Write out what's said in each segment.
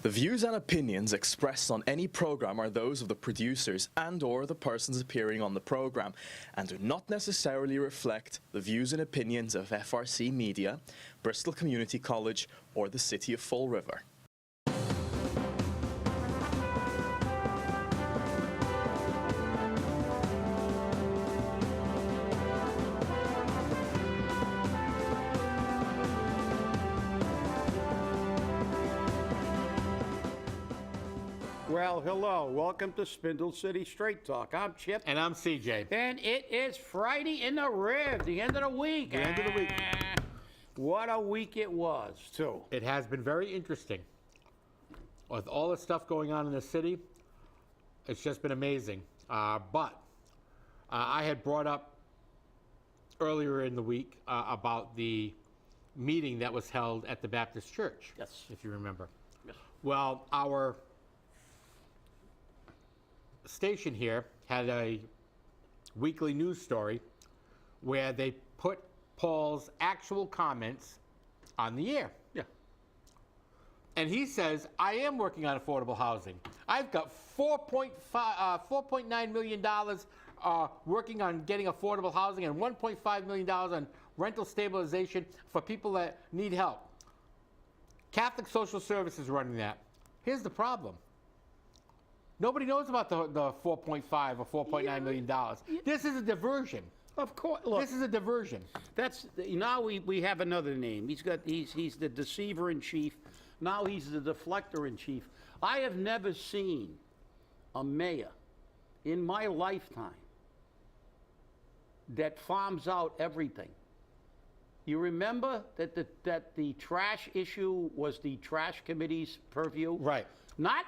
The views and opinions expressed on any program are those of the producers and/or the persons appearing on the program and do not necessarily reflect the views and opinions of FRC Media, Bristol Community College, or the City of Fall River. Well, hello. Welcome to Spindle City Straight Talk. I'm Chip. And I'm CJ. And it is Friday in the Rib, the end of the week. The end of the week. What a week it was, too. It has been very interesting. With all the stuff going on in the city, it's just been amazing. But I had brought up earlier in the week about the meeting that was held at the Baptist Church. Yes. If you remember. Yes. Well, our station here had a weekly news story where they put Paul's actual comments on the air. Yeah. And he says, I am working on affordable housing. I've got $4.9 million working on getting affordable housing and $1.5 million on rental stabilization for people that need help. Catholic Social Services running that. Here's the problem. Nobody knows about the $4.5 or $4.9 million. This is a diversion. Of course. Look, this is a diversion. Now we have another name. He's the deceiver in chief. Now he's the deflector in chief. I have never seen a mayor in my lifetime that farms out everything. You remember that the trash issue was the trash committee's purview? Right. Not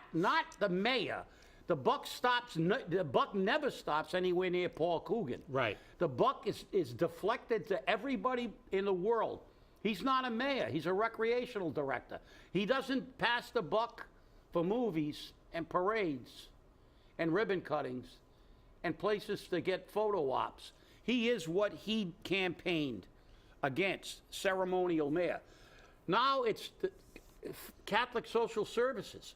the mayor. The buck never stops anywhere near Paul Coogan. Right. The buck is deflected to everybody in the world. He's not a mayor. He's a recreational director. He doesn't pass the buck for movies and parades and ribbon cuttings and places to get photo ops. He is what he campaigned against, ceremonial mayor. Now it's the Catholic Social Services.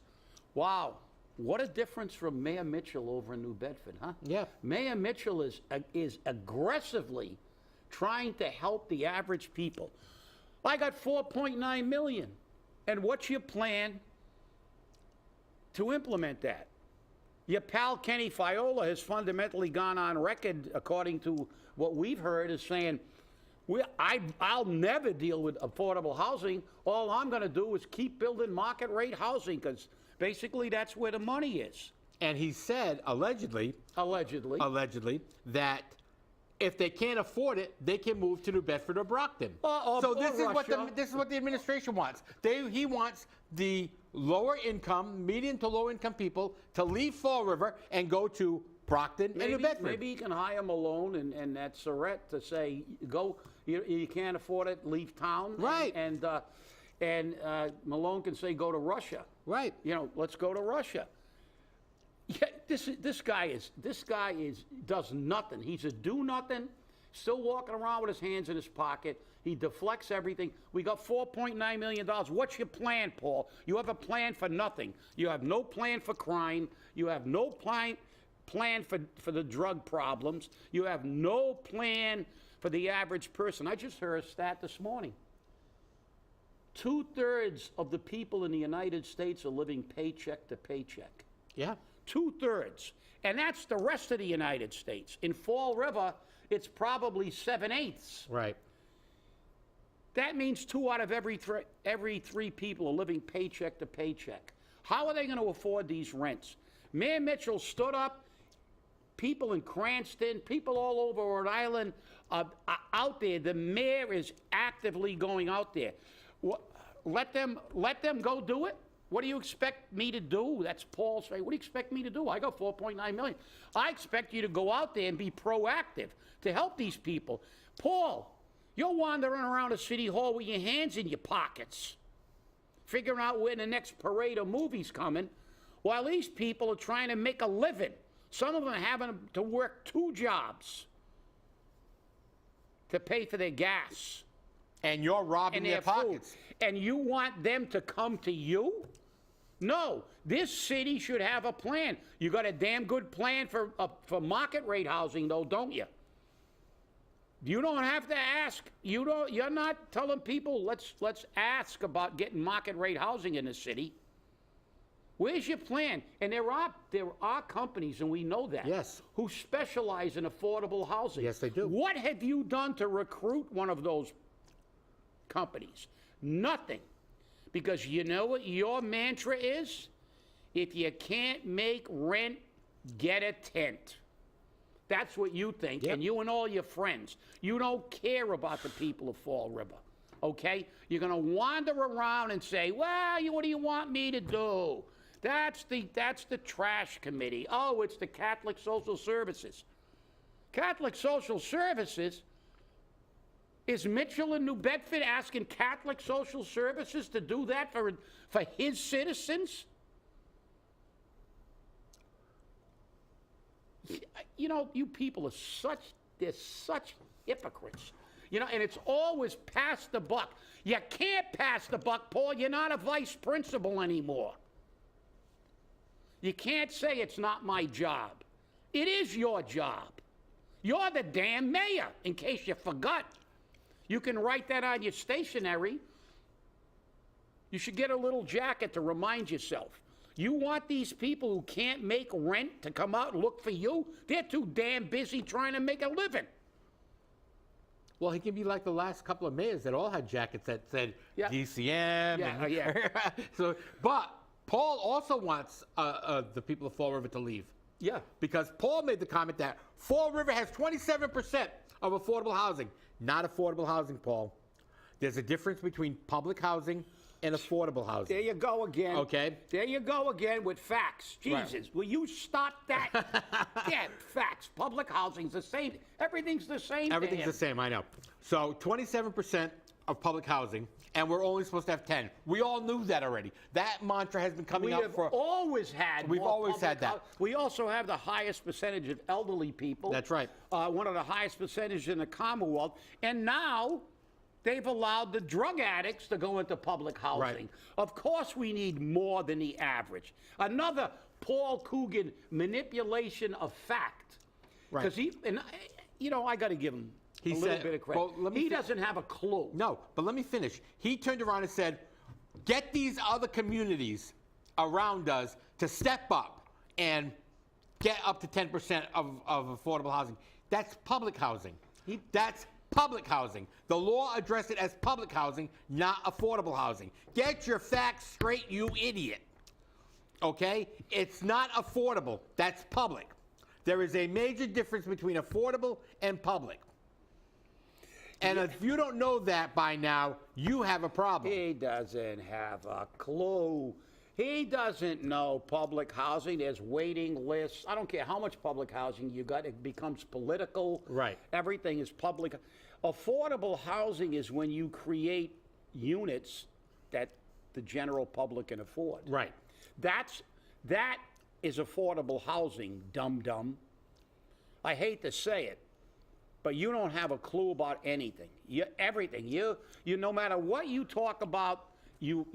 Wow, what a difference from Mayor Mitchell over in New Bedford, huh? Yeah. Mayor Mitchell is aggressively trying to help the average people. I got $4.9 million. And what's your plan to implement that? Your pal Ken Fiola has fundamentally gone on record, according to what we've heard, as saying, I'll never deal with affordable housing. All I'm going to do is keep building market rate housing because basically that's where the money is. And he said, allegedly, that if they can't afford it, they can move to New Bedford or Brockton. So this is what the administration wants. He wants the lower income, medium to low income people to leave Fall River and go to Brockton and New Bedford. Maybe you can hire Malone and that Surratt to say, go, you can't afford it, leave town. Right. And Malone can say, go to Russia. Right. Let's go to Russia. Yeah, this guy does nothing. He's a do-nothing, still walking around with his hands in his pocket. He deflects everything. We got $4.9 million. What's your plan, Paul? You have a plan for nothing. You have no plan for crime. You have no plan for the drug problems. You have no plan for the average person. I just heard a stat this morning. 2/3 of the people in the United States are living paycheck to paycheck. Yeah. 2/3. And that's the rest of the United States. In Fall River, it's probably 7/8. Right. That means 2 out of every 3 people are living paycheck to paycheck. How are they going to afford these rents? Mayor Mitchell stood up. People in Cranston, people all over Rhode Island are out there. The mayor is actively going out there. Let them go do it. What do you expect me to do? That's Paul saying. What do you expect me to do? I got $4.9 million. I expect you to go out there and be proactive to help these people. Paul, you're wandering around the city hall with your hands in your pockets, figuring out when the next parade or movie's coming, while these people are trying to make a living. Some of them are having to work 2 jobs to pay for their gas. And you're robbing their pockets. Food. And you want them to come to you? No, this city should have a plan. You got a damn good plan for market rate housing, though, don't you? You don't have to ask. You're not telling people let's ask about getting market rate housing in the city. Where's your plan? And there are companies, and we know that. Yes. Who specialize in affordable housing. Yes, they do. What have you done to recruit one of those companies? Nothing. Because you know what your mantra is? If you can't make rent, get a tent. That's what you think, and you and all your friends. You don't care about the people of Fall River, okay? You're going to wander around and say, well, what do you want me to do? That's the trash committee. Oh, it's the Catholic Social Services. Catholic Social Services? Is Mitchell in New Bedford asking Catholic Social Services to do that for his citizens? You know, you people are they're such hypocrites. You know, and it's always pass the buck. You can't pass the buck, Paul. You're not a vice principal anymore. You can't say it's not my job. It is your job. You're the damn mayor, in case you forgot. You can write that on your stationery. You should get a little jacket to remind yourself. You want these people who can't make rent to come out and look for you? They're too damn busy trying to make a living. Well, he can be like the last couple of mayors that all had jackets that said DCM. But Paul also wants the people of Fall River to leave. Yeah. Because Paul made the comment that Fall River has 27% of affordable housing. Not affordable housing, Paul. There's a difference between public housing and affordable housing. There you go again. Okay. There you go again with facts. Jesus, right. Will you stop that? Yeah, facts. Public housing's the same. Everything's the same. Everything's the same, I know. So 27% of public housing, and we're only supposed to have 10. We all knew that already. That mantra has been coming up for... We've always had that. We also have the highest percentage of elderly people. That's right. One of the highest percentages in the Commonwealth. And now they've allowed the drug addicts to go into public housing. Right. Of course we need more than the average. Another Paul Coogan manipulation of fact. Right. Because I got to give him a little bit of credit. Well, he doesn't have a clue. No, but let me finish. He turned around and said, get these other communities around us to step up and get up to 10% of affordable housing. That's public housing. That's public housing. The law addressed it as public housing, not affordable housing. Get your facts straight, you idiot. Okay? It's not affordable. That's public. There is a major difference between affordable and public. And if you don't know that by now, you have a problem. He doesn't have a clue. He doesn't know public housing. There's waiting lists. I don't care how much public housing you got. It becomes political. Right. Everything is public. Affordable housing is when you create units that the general public can afford. Right. That is affordable housing, dum-dum. I hate to say it, but you don't have a clue about anything. Everything. You no matter what you talk about, you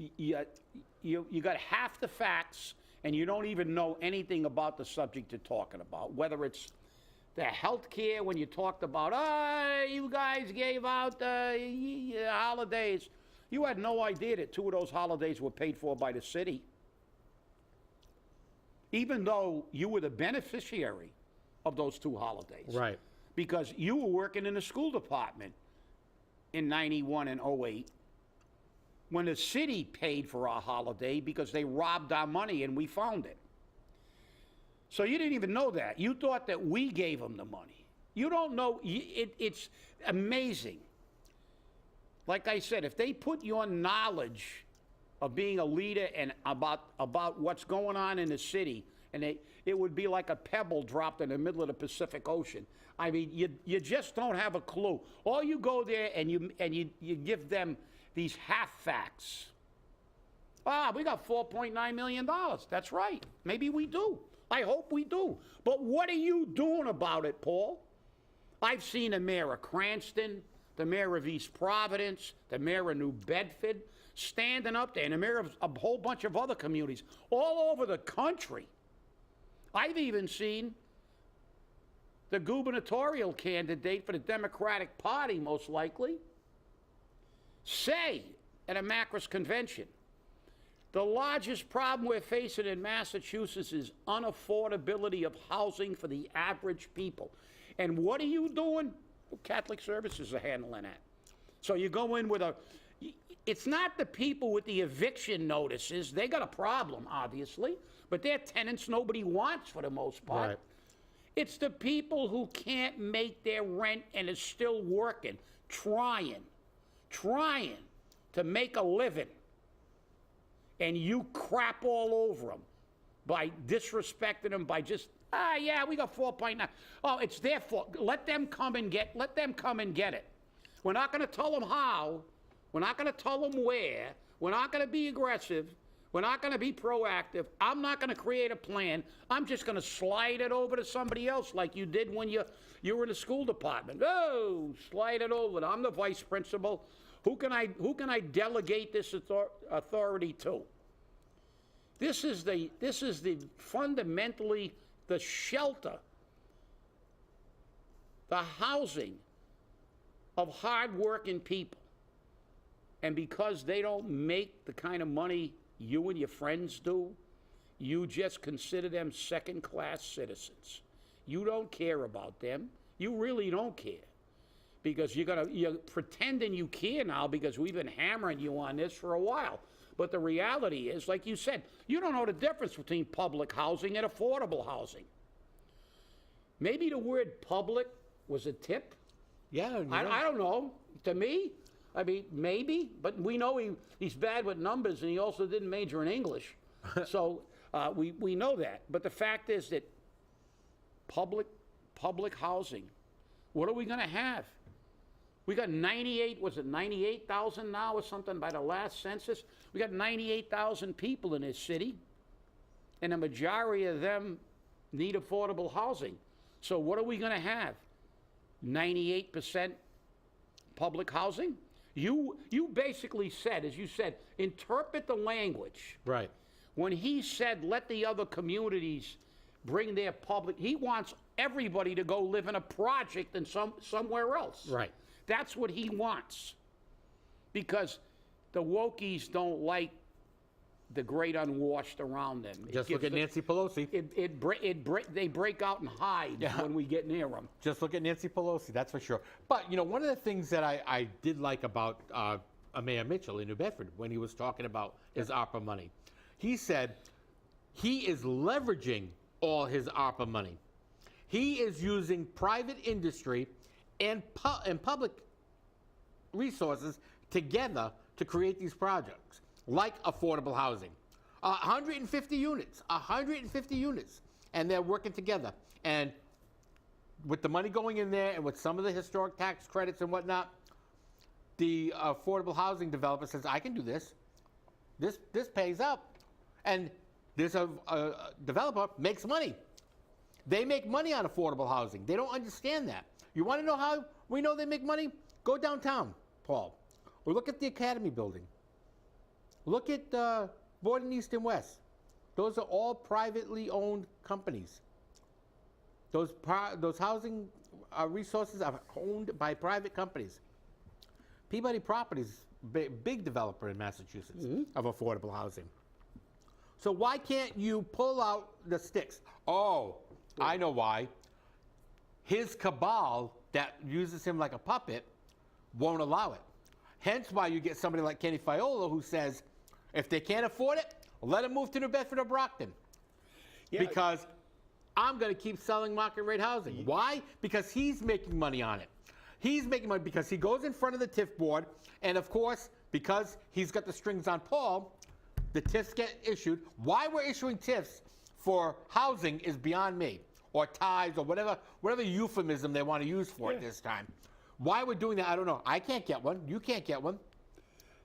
got half the facts, and you don't even know anything about the subject you're talking about. Whether it's the health care, when you talked about, you guys gave out holidays. You had no idea that 2 of those holidays were paid for by the city. Even though you were the beneficiary of those 2 holidays. Right. Because you were working in the school department in 91 and 08 when the city paid for our holiday because they robbed our money and we found it. So you didn't even know that. You thought that we gave them the money. You don't know. It's amazing. Like I said, if they put your knowledge of being a leader and about what's going on in the city, and it would be like a pebble dropped in the middle of the Pacific Ocean. I mean, you just don't have a clue. Or you go there and you give them these half facts. We got $4.9 million. That's right. Maybe we do. I hope we do. But what are you doing about it, Paul? I've seen the mayor of Cranston, the mayor of East Providence, the mayor of New Bedford. standing up there, and the mayor of a whole bunch of other communities all over the country. I've even seen the gubernatorial candidate for the Democratic Party, most likely, say at a Macris convention, the largest problem we're facing in Massachusetts is unaffordability of housing for the average people. And what are you doing? Well, Catholic Services are handling that. So you go in with it's not the people with the eviction notices. They got a problem, obviously, but they're tenants nobody wants for the most part. Right. It's the people who can't make their rent and is still working, trying to make a living. And you crap all over them by disrespecting them, by just, yeah, we got 4.9. Oh, it's their fault. Let them come and get it. We're not going to tell them how. We're not going to tell them where. We're not going to be aggressive. We're not going to be proactive. I'm not going to create a plan. I'm just going to slide it over to somebody else like you did when you were in the school department. Oh, slide it over. I'm the vice principal. Who can I delegate this authority to? This is the fundamentally the shelter, the housing of hardworking people. And because they don't make the kind of money you and your friends do, you just consider them second-class citizens. You don't care about them. You really don't care. Because you're pretending you care now because we've been hammering you on this for a while. But the reality is, like you said, you don't know the difference between public housing and affordable housing. Maybe the word public was a tip. Yeah. I don't know. To me, I mean, maybe. But we know he's bad with numbers, and he also didn't major in English. So we know that. But the fact is that public housing, what are we going to have? We got 98,000 now or something by the last census? We got 98,000 people in this city, and the majority of them need affordable housing. So what are we going to have? 98% public housing? You basically said, as you said, interpret the language. Right. When he said, let the other communities bring their public, he wants everybody to go live in a project and somewhere else. Right. That's what he wants. Because the wokies don't like the great unwashed around them. Just look at Nancy Pelosi. They break out and hide when we get near them. Just look at Nancy Pelosi, that's for sure. But, one of the things that I did like about Mayor Mitchell in New Bedford when he was talking about his ARPA money, he said he is leveraging all his ARPA money. He is using private industry and public resources together to create these projects, like affordable housing. 150 units, and they're working together. And with the money going in there and with some of the historic tax credits and whatnot, the affordable housing developer says, I can do this. This pays up. And this developer makes money. They make money on affordable housing. They don't understand that. You want to know how we know they make money? Go downtown, Paul. Or look at the Academy building. Look at Borden East and West. Those are all privately owned companies. Those housing resources are owned by private companies. Peabody Properties, big developer in Massachusetts of affordable housing. So why can't you pull out the sticks? Oh, I know why. His cabal that uses him like a puppet won't allow it. Hence why you get somebody like Ken Fiola who says, if they can't afford it, let them move to New Bedford or Brockton. Yeah. Because I'm going to keep selling market rate housing. Why? Because he's making money on it. He's making money because he goes in front of the TIF board, and of course, because he's got the strings on Paul, the TIFs get issued. Why we're issuing TIFs for housing is beyond me, or ties, or whatever euphemism they want to use for it this time. Why we're doing that, I don't know. I can't get one. You can't get one.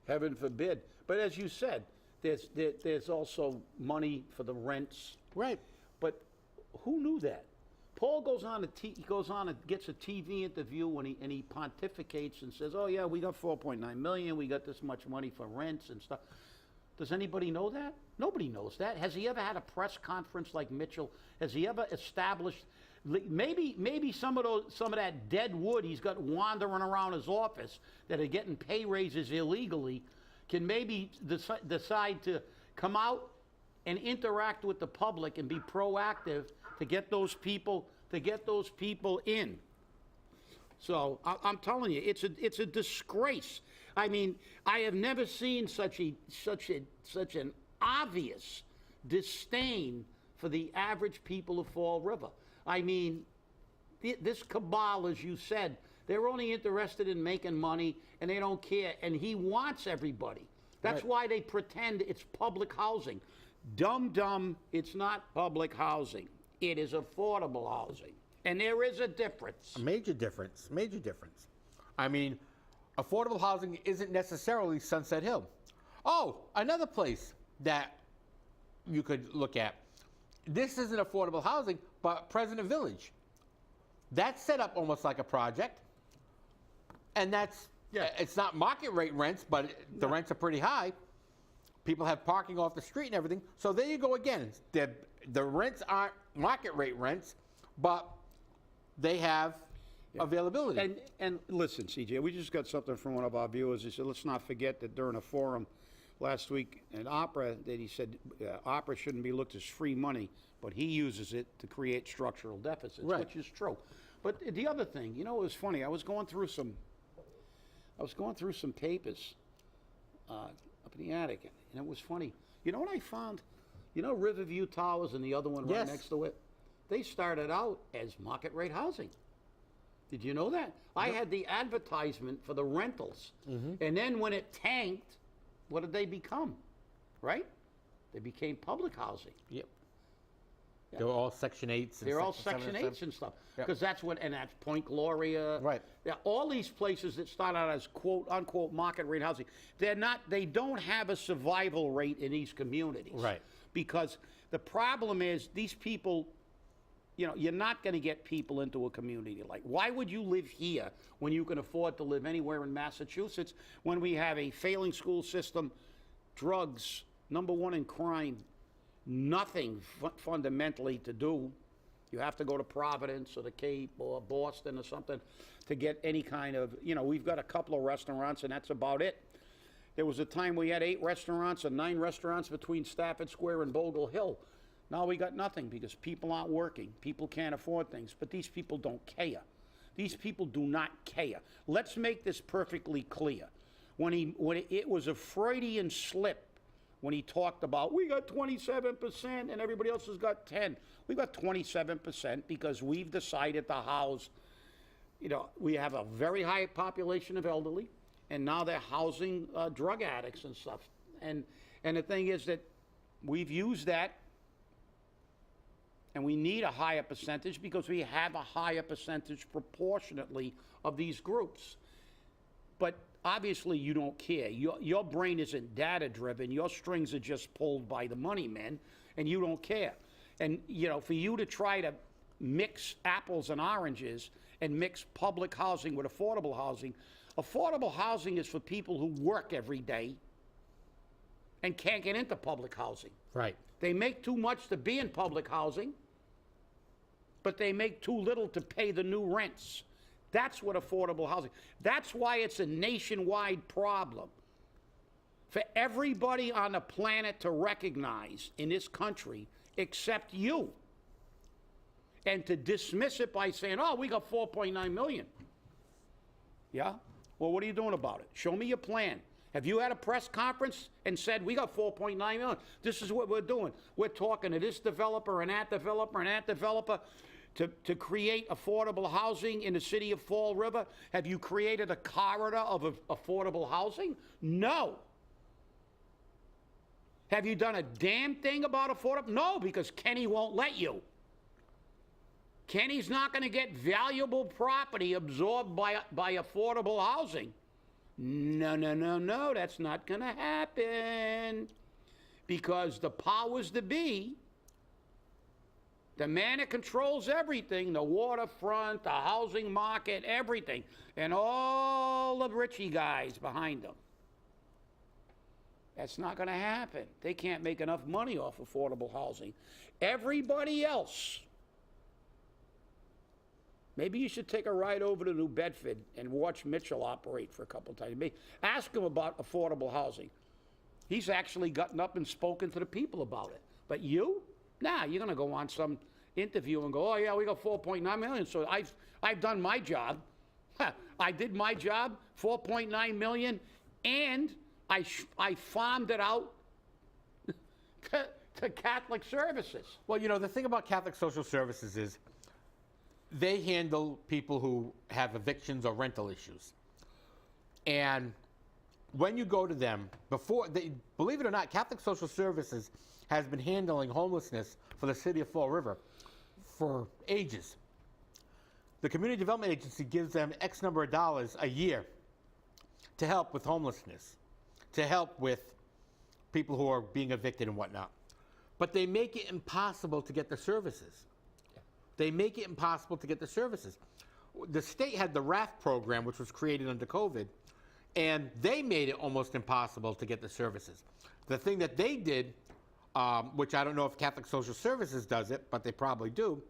Heaven forbid. But as you said, there's also money for the rents. Right. But who knew that? Paul goes on and gets a TV interview and he pontificates and says, "Oh yeah, we got 4.9 million. We got this much money for rents and stuff." Does anybody know that? Nobody knows that. Has he ever had a press conference like Mitchell? Has he ever established? Maybe some of that dead wood he's got wandering around his office that are getting pay raises illegally can maybe decide to come out and interact with the public and be proactive to get those people in. So I'm telling you, it's a disgrace. I mean, I have never seen such an obvious disdain for the average people of Fall River. I mean, this cabal, as you said, they're only interested in making money and they don't care. And he wants everybody. That's why they pretend it's public housing. Dumb, it's not public housing. It is affordable housing. And there is a difference. A major difference. I mean, affordable housing isn't necessarily Sunset Hill. Oh, another place that you could look at. This isn't affordable housing, but President Village. That's set up almost like a project. And it's not market rate rents, but the rents are pretty high. People have parking off the street and everything. So there you go again. The rents aren't market rate rents, but they have availability. And listen, CJ, we just got something from one of our viewers. He said, let's not forget that during a forum last week at Opera, that he said Opera shouldn't be looked as free money, but he uses it to create structural deficits, which is true. But the other thing, it was funny. I was going through some papers up in the attic, and it was funny. You know what I found? Riverview Towers and the other one right next to it? They started out as market rate housing. Did you know that? I had the advertisement for the rentals. And then when it tanked, what did they become? Right? They became public housing. Yep. They were all Section 8s. They're all Section 8s and stuff. Because that's Point Gloria. Right. Yeah, all these places that start out as quote unquote market rate housing, they don't have a survival rate in these communities. Right. Because the problem is these people, you're not going to get people into a community like, why would you live here when you can afford to live anywhere in Massachusetts when we have a failing school system, drugs, #1 in crime, nothing fundamentally to do. You have to go to Providence or the Cape or Boston or something to get any kind of, we've got a couple of restaurants and that's about it. There was a time we had 8 restaurants or 9 restaurants between Stafford Square and Bogle Hill. Now we got nothing because people aren't working. People can't afford things, but these people don't care. These people do not care. Let's make this perfectly clear. When it was a Freudian slip when he talked about, we got 27% and everybody else has got 10. We got 27% because we've decided to house, we have a very high population of elderly, and now they're housing drug addicts and stuff. And the thing is that we've used that, and we need a higher percentage because we have a higher percentage proportionately of these groups. But obviously you don't care. Your brain isn't data driven. Your strings are just pulled by the money men, and you don't care. And for you to try to mix apples and oranges and mix public housing with affordable housing is for people who work every day and can't get into public housing. Right. They make too much to be in public housing, but they make too little to pay the new rents. That's what affordable housing. That's why it's a nationwide problem. For everybody on the planet to recognize in this country except you, and to dismiss it by saying, oh, we got 4.9 million. Yeah? Well, what are you doing about it? Show me your plan. Have you had a press conference and said, we got 4.9 million? This is what we're doing. We're talking to this developer and that developer and that developer to create affordable housing in the city of Fall River. Have you created a corridor of affordable housing? No. Have you done a damn thing about affordable? No, because Kenny won't let you. Kenny's not going to get valuable property absorbed by affordable housing. No, that's not going to happen. Because the powers that be The man that controls everything, the waterfront, the housing market, everything, and all the richie guys behind them. That's not going to happen. They can't make enough money off affordable housing. Everybody else. Maybe you should take a ride over to New Bedford and watch Mitchell operate for a couple of times. Maybe ask him about affordable housing. He's actually gotten up and spoken to the people about it. But you? Nah, you're going to go on some interview and go, oh, yeah, we got 4.9 million, so I've done my job. I did my job, 4.9 million, and I farmed it out to Catholic services. Well, you know, the thing about Catholic Social Services is they handle people who have evictions or rental issues. And when you go to them, believe it or not, Catholic Social Services has been handling homelessness for the city of Fall River for ages. The Community Development Agency gives them X number of dollars a year to help with homelessness, to help with people who are being evicted and whatnot. But they make it impossible to get the services. They make it impossible to get the services. The state had the RAF program, which was created under COVID, and they made it almost impossible to get the services. The thing that they did, which I don't know if Catholic Social Services does it, but they probably do,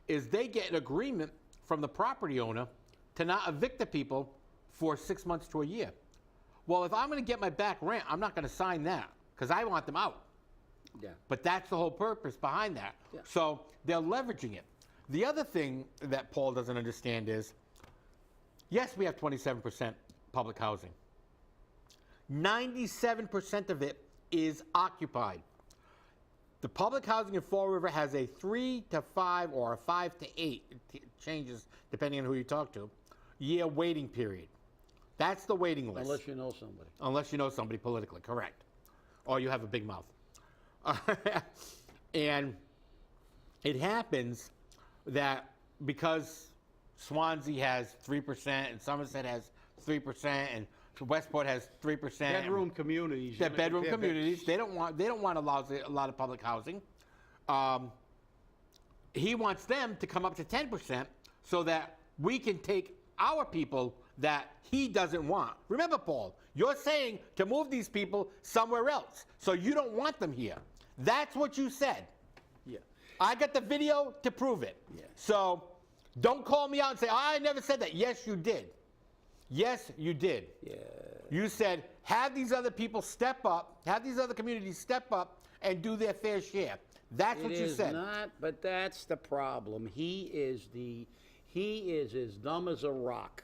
is they get an agreement from the property owner to not evict the people for 6 months to a year. Well, if I'm going to get my back rent, I'm not going to sign that because I want them out. Yeah. But that's the whole purpose behind that. Yeah. So they're leveraging it. The other thing that Paul doesn't understand is, yes, we have 27% public housing. 97% of it is occupied. The public housing in Fall River has a 3 to 5 or a 5 to 8, it changes depending on who you talk to, year waiting period. That's the waiting list. Unless you know somebody. Unless you know somebody politically, correct. Or you have a big mouth. And it happens that because Swansea has 3% and Somerset has 3% and Westport has 3%. Bedroom communities. They're bedroom communities. They don't want a lot of public housing. He wants them to come up to 10% so that we can take our people that he doesn't want. Remember, Paul, you're saying to move these people somewhere else, so you don't want them here. That's what you said. Yeah. I got the video to prove it. Yeah. So don't call me out and say, oh, I never said that. Yes, you did. Yes, you did. Yeah. You said, have these other people step up, have these other communities step up and do their fair share. That's what you said. It is not, but that's the problem. He is as dumb as a rock.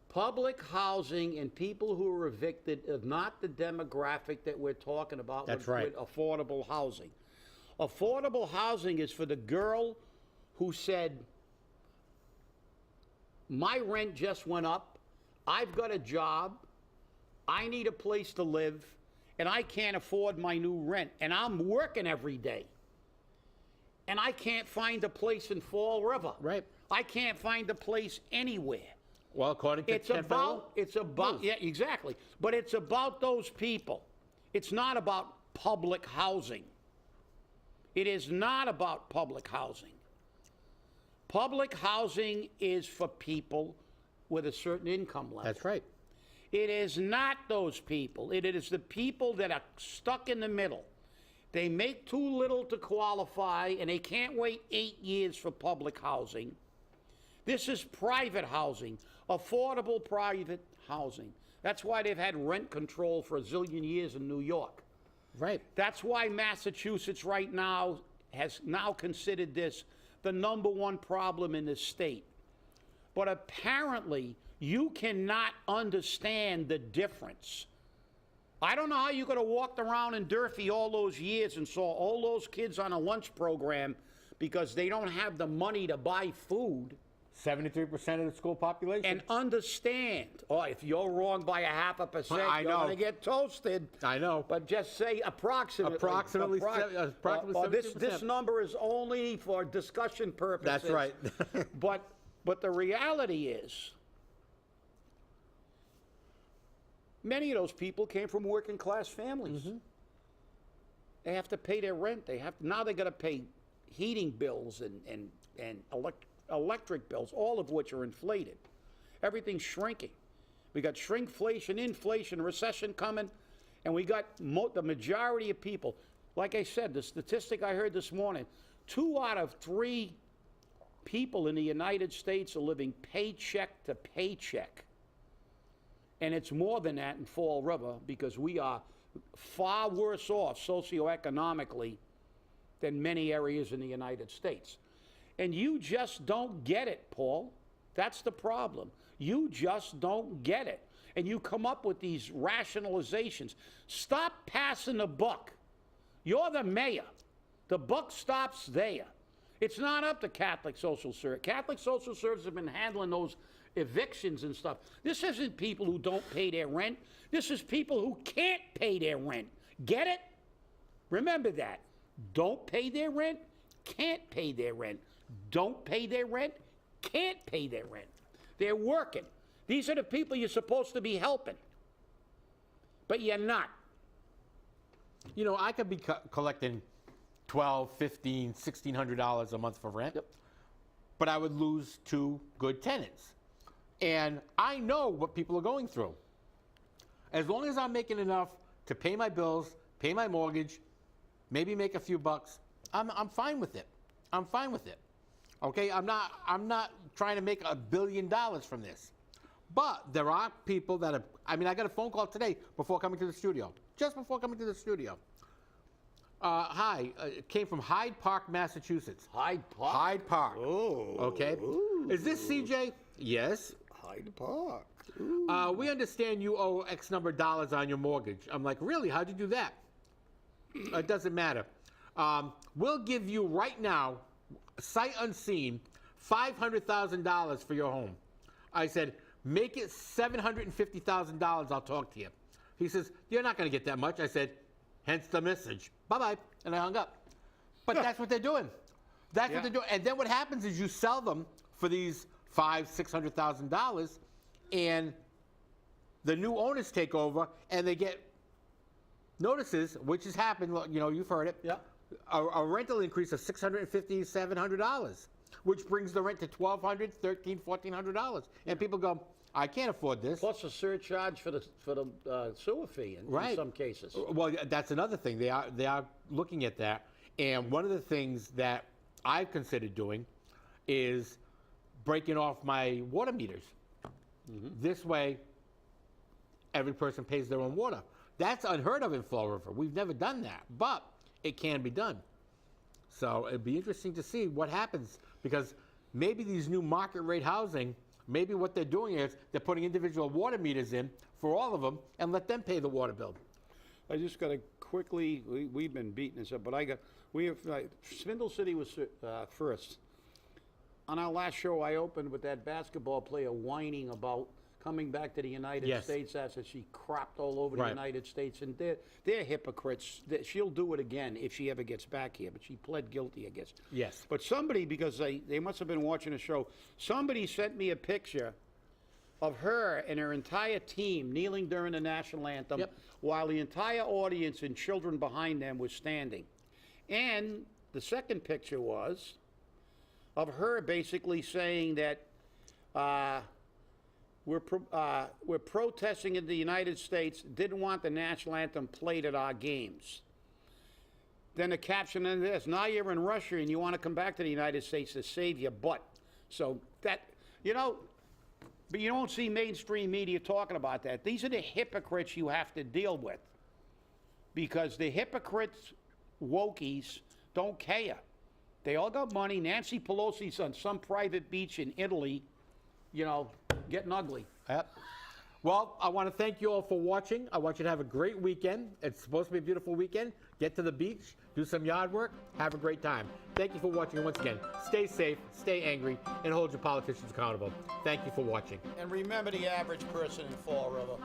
Public housing and people who are evicted is not the demographic that we're talking about with affordable housing. Affordable housing is for the girl who said, my rent just went up, I've got a job, I need a place to live, and I can't afford my new rent, and I'm working every day, and I can't find a place in Fall River. Right. I can't find a place anywhere. Well, according to Ken Fiola, yeah, exactly. But it's about those people. It's not about public housing. It is not about public housing. Public housing is for people with a certain income level. That's right. It is not those people. It is the people that are stuck in the middle. They make too little to qualify, and they can't wait 8 years for public housing. This is private housing, affordable private housing. That's why they've had rent control for a zillion years in New York. Right. That's why Massachusetts right now has now considered this the #1 problem in the state. But apparently, you cannot understand the difference. I don't know how you could have walked around in Durfee all those years and saw all those kids on a lunch program because they don't have the money to buy food. 73% of the school population. And understand, if you're wrong by 0.5%, you're going to get toasted. I know. But just say approximately. Approximately 72%. This number is only for discussion purposes. That's right. But the reality is, many of those people came from working class families. Mm-hmm. They have to pay their rent. Now they got to pay heating bills and electric bills, all of which are inflated. Everything's shrinking. We got shrinkflation, inflation, recession coming, and we got the majority of people. Like I said, the statistic I heard this morning, 2 out of 3 people in the United States are living paycheck to paycheck. And it's more than that in Fall River because we are far worse off socioeconomically than many areas in the United States. And you just don't get it, Paul. That's the problem. You just don't get it. And you come up with these rationalizations. Stop passing the buck. You're the mayor. The buck stops there. It's not up to Catholic Social Service. Catholic Social Service have been handling those evictions and stuff. This isn't people who don't pay their rent. This is people who can't pay their rent. Get it? Remember that. Don't pay their rent, can't pay their rent. Don't pay their rent, can't pay their rent. They're working. These are the people you're supposed to be helping. But you're not. You know, I could be collecting $1,200, $1,500, $1,600 a month for rent, but I would lose 2 good tenants. And I know what people are going through. As long as I'm making enough to pay my bills, pay my mortgage, maybe make a few bucks, I'm fine with it. I'm fine with it. Okay, I'm not trying to make $1 billion from this. But there are people that have, I got a phone call today before coming to the studio, just before coming to the studio. Hi, it came from Hyde Park, Massachusetts. Hyde Park? Hyde Park. Oh. Okay. Ooh. Is this CJ? Yes. Hyde Park. We understand you owe X number of dollars on your mortgage. I'm like, really? How'd you do that? It doesn't matter. We'll give you right now, sight unseen, $500,000 for your home. I said, make it $750,000. I'll talk to you. He says, you're not going to get that much. I said, hence the message. Bye-bye. And I hung up. But that's what they're doing. That's what they're doing. And then what happens is you sell them for these $500,000, $600,000, and the new owners take over, and they get notices, which has happened. You know, you've heard it. Yeah. A rental increase of $650, $700, which brings the rent to $1,200, $1,300, $1,400, and people go, I can't afford this. Plus a surcharge for the sewer fee in some cases. Well, that's another thing. They are looking at that, and one of the things that I've considered doing is breaking off my water meters. This way, every person pays their own water. That's unheard of in Fall River. We've never done that, but it can be done. So it'd be interesting to see what happens, because maybe these new market rate housing, maybe what they're doing is they're putting individual water meters in for all of them and let them pay the water bill. I just got to quickly, we've been beating this up, but Spindle City was first. On our last show, I opened with that basketball player whining about coming back to the United States after she crapped all over the United States. And they're hypocrites. She'll do it again if she ever gets back here, but she pled guilty, I guess. Yes. But somebody, because they must have been watching a show, somebody sent me a picture of her and her entire team kneeling during the national anthem while the entire audience and children behind them was standing. And the second picture was of her basically saying that we're protesting in the United States, didn't want the national anthem played at our games. Then the caption in this, now you're in Russia and you want to come back to the United States to save your butt. So that, but you don't see mainstream media talking about that. These are the hypocrites you have to deal with, because the hypocrites, wokies, don't care. They all got money. Nancy Pelosi's on some private beach in Italy, getting ugly. Yep. Well, I want to thank you all for watching. I want you to have a great weekend. It's supposed to be a beautiful weekend. Get to the beach, do some yard work, have a great time. Thank you for watching. And once again, stay safe, stay angry, and hold your politicians accountable. Thank you for watching. And remember the average person in Fall River.